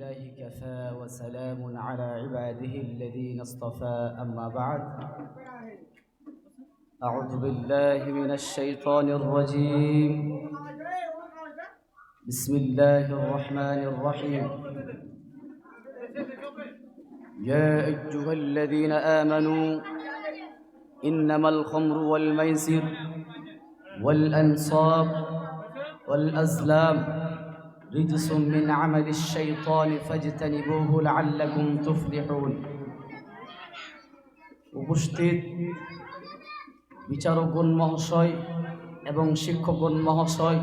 لله كفى وسلام على عباده الذين اصطفى أما بعد أعوذ بالله من الشيطان الرجيم بسم الله الرحمن الرحيم يا أيها الذين آمنوا إنما الخمر والميسر والأنصاب والأزلام رجس من عمل الشيطان فاجتنبوه لعلكم تفلحون উপস্থিত বিচারকগণ মহাশয় এবং শিক্ষকগণ মহাশয়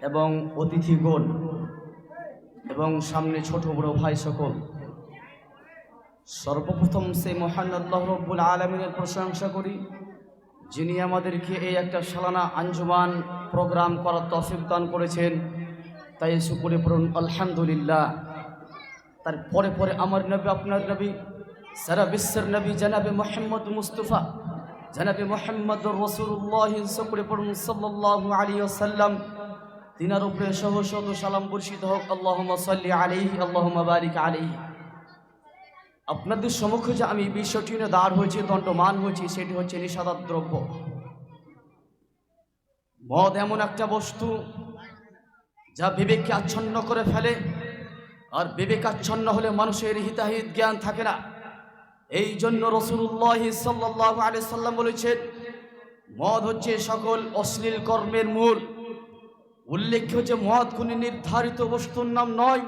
এবং অতিথিগণ এবং সামনে ছোট বড় ভাই সকল, সর্বপ্রথম সেই মহান আল্লাহ রব্বুল আলামিনের প্রশংসা করি, যিনি আমাদেরকে এই একটা সালানা আঞ্জুমান প্রোগ্রাম করার তৌফিক দান করেছেন। তাই শুকরিয়া পড়ুন আলহামদুলিল্লাহ। তার পরে পরে আমার নবী, আপনার নবী, সারা বিশ্বের নবী জনাবে মুহাম্মদ মুস্তাফা জনাবে মুহাম্মদ রাসূলুল্লাহ শুকরিয়া পড়ুন সাল্লাল্লাহু আলাইহি ওয়াসাল্লাম। তিনার উপরে সহ শত সালাম বর্ষিত হোক। আল্লাহুম্মা সাল্লি আলাইহি আল্লাহুম্মা বারিক আলাইহি। আপনাদের সম্মুখে যে আমি বিষয়টি নিয়ে দাঁড় হয়েছি, দণ্ডমান হয়েছি, সেটি হচ্ছে নিষিদ্ধ দ্রব্য মদ। এমন একটা বস্তু যা বিবেককে আচ্ছন্ন করে ফেলে, আর বিবেক আচ্ছন্ন হলে মানুষের হিতাহিত জ্ঞান থাকে না। এই জন্য রাসূলুল্লাহ সাল্লাল্লাহু আলাইহি সাল্লাম বলেছেন, মদ হচ্ছে সকল অশ্লীল কর্মের মূল। উল্লেখ্য যে মদ কোনো নির্ধারিত বস্তুর নাম নয়।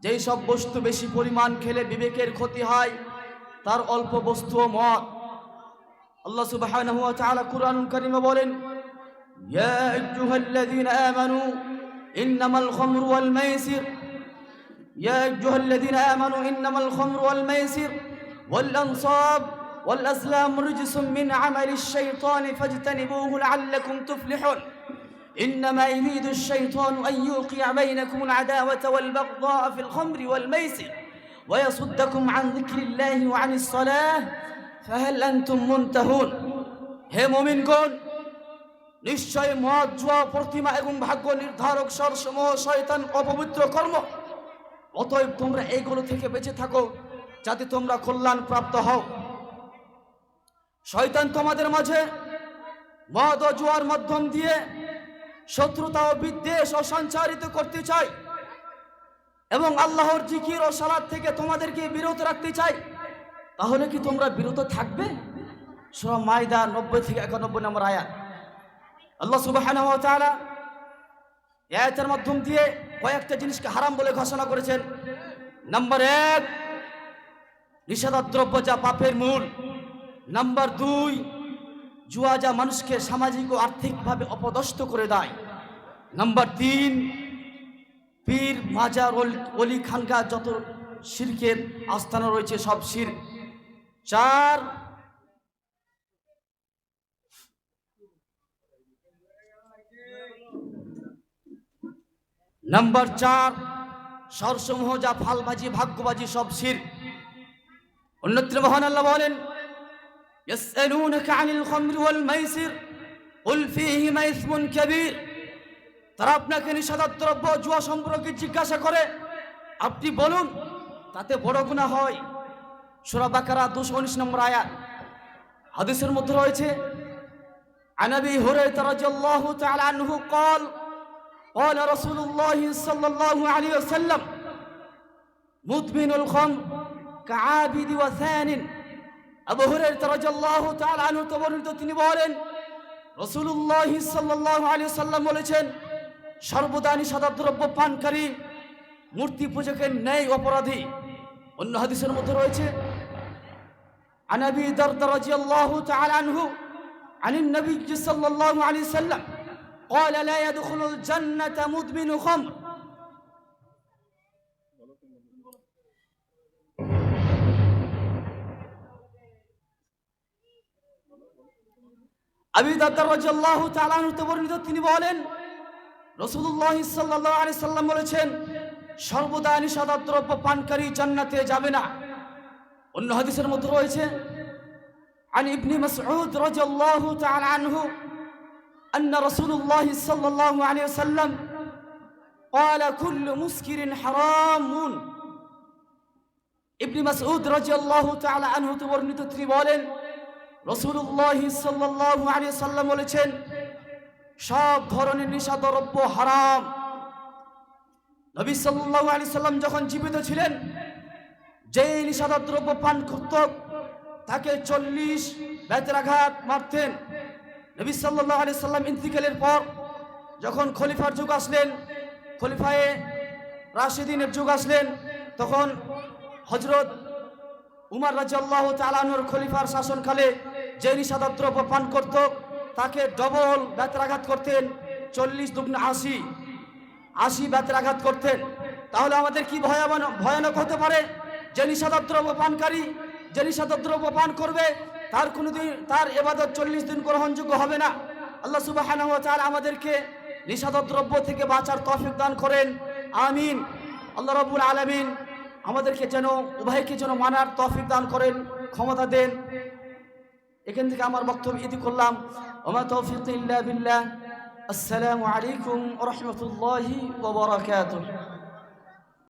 যেই সব বস্তু বেশি পরিমাণ খেলে বিবেকের ক্ষতি হয়, তার অল্প বস্তুও মদ। আল্লাহ সুবহানাহু ওয়া তাআলা কুরআনুল কারীমে বলেন, ইয়া আইয়ুহাল্লাযীনা আমানু ইন্নামাল খামরু ওয়াল মাইসির ইয়া আইয়ুহাল্লাযীনা আমানু ইন্নামাল খামরু ওয়াল মাইসির ওয়াল আনসাব ওয়াল আজলাম রিজসুম মিন আমালিশ শাইতানি ফাজতানিবুহু লাআল্লাকুম তুফলিহুন إنما يريد الشيطان أن يوقع بينكم العداوة والبغضاء في الخمر والميسر ويصدكم عن ذكر الله وعن الصلاة فهل أنتم منتهون। হে মুমিনগণ, নিশ্চয় মদ, জুয়া, প্রতিমা এবং ভাগ্য নির্ধারক সরসমূহ শয়তান অপবিত্র কর্ম। অতএব তোমরা এইগুলো থেকে বেঁচে থাকো, যাতে তোমরা কল্যাণ প্রাপ্ত হও। শয়তান তোমাদের মাঝে মদ ও জুয়ার মাধ্যম দিয়ে শত্রুতা ও বিদ্বেষ সঞ্চারিত করতে চাই এবং আল্লাহর জিকির ও সালাত থেকে তোমাদেরকে বিরত রাখতে চাই। তাহলে কি তোমরা বিরত থাকবে? সূরা মাইদা 90 থেকে 91 নম্বর আয়াত। আল্লাহ সুবহানাহু ওয়া তাআলা এই আয়াতের মাধ্যম দিয়ে কয়েকটা জিনিসকে হারাম বলে ঘোষণা করেছেন। নাম্বার 1, নিষিদ্ধ দ্রব্য যা পাপের মূল। নাম্বার 2, জুয়া যা মানুষকে সামাজিক ও আর্থিকভাবে অপদস্থ করে দেয়। নাম্বার 3, পীর, মাজার, অলি, খানকা যত শিরকের আস্থানা রয়েছে সব শিরক। 4, নাম্বার 4, সরসমূহ যা ফালবাজি, ভাগ্যবাজি সব শিরক। অন্যত্র মহান আল্লাহ বলেন, يسألونك عن الخمر والميسر قل فيهما إثم كبير। তারা আপনাকে নিষিদ্ধ দ্রব্য জুয়া সম্পর্কে জিজ্ঞাসা করে, আপনি বলুন তাতে বড় গুনাহ হয়। সূরা বাকারা 219 নম্বর আয়াত। হাদিসের মধ্যে রয়েছে, عن أبي هريرة رضي الله تعالى عنه قال قال رسول الله صلى الله عليه وسلم مدمن الخمر كعابد وثان। আবু হুরায়রা রাদিয়াল্লাহু তাআলা আনহু বর্ণিত, তিনি বলেন, রাসূলুল্লাহ সাল্লাল্লাহু আলাইহি ওয়াসাল্লাম বলেছেন, সর্বদা নিষিদ্ধ দ্রব্য পানকারী মূর্তি পূজকের ন্যায় অপরাধী। অন্য হাদিসের মধ্যে রয়েছে, عن أبي درداء رضي الله تعالى عنه عن النبي صلى الله عليه وسلم قال لا يدخل الجنة مدمن خمر। আবু দারদা রাদিয়াল্লাহু তাআলা আনহু বর্ণিত, তিনি বলেন, রাসূলুল্লাহ সাল্লাল্লাহু আলাইহি সাল্লাম বলেছেন, সর্বদা নিষিদ্ধ দ্রব্য পানকারী জান্নাতে যাবে না। অন্য হাদিসের মধ্যে রয়েছে, عن ابن مسعود رضي الله تعالى عنه أن رسول الله صلى الله عليه وسلم قال كل مسكر حرام ইবনে মাসউদ রাদিয়াল্লাহু তাআলা আনহু থেকে বর্ণিত তিনি বলেন রাসূলুল্লাহ সাল্লাল্লাহু আলাইহি সাল্লাম বলেছেন সব ধরনের নেশাদ্রব্য হারাম। নবী সাল্লাল্লাহু আলাইহি সাল্লাম যখন জীবিত ছিলেন যে নেশাদ্রব্য পান করত তাকে 40 বেত্রাঘাত মারতেন। নবী সাল্লাল্লাহু আলাইহি সাল্লাম ইন্তিকালের পর যখন খলিফার যুগ আসলেন, খলিফায়ে রাশিদিনের যুগ আসলেন, তখন হযরত উমর রাদিয়াল্লাহু তাআলা আনহুর খলিফার শাসনকালে যে নেশাদ্রব্য পান করত তাকে ডবল বেত্রাঘাত করতেন, 40 দুগুণ 80 বেত্রাঘাত করতেন। তাহলে আমাদের কি ভয়ানক হতে পারে যে নেশাদ্রব্য পানকারী, যে নেশাদ্রব্য পান করবে তার কোনোদিন তার ইবাদত 40 দিন গ্রহণযোগ্য হবে না। আল্লাহ সুবহানাহু ওয়া তাআলা আমাদেরকে নেশাদ্রব্য থেকে বাঁচার তৌফিক দান করেন, আমিন। আল্লাহ রাব্বুল আলামিন আমাদেরকে যেন উভয়কে যেন মানার তৌফিক দান করেন, ক্ষমতা দেন। এখান থেকে আমার বক্তব্য ইতি করলাম। ওমা তৌফিক ইল্লা বিল্লাহ। আসসালামু আলাইকুম ওয়া রাহমাতুল্লাহি ওয়া বারাকাতুহু।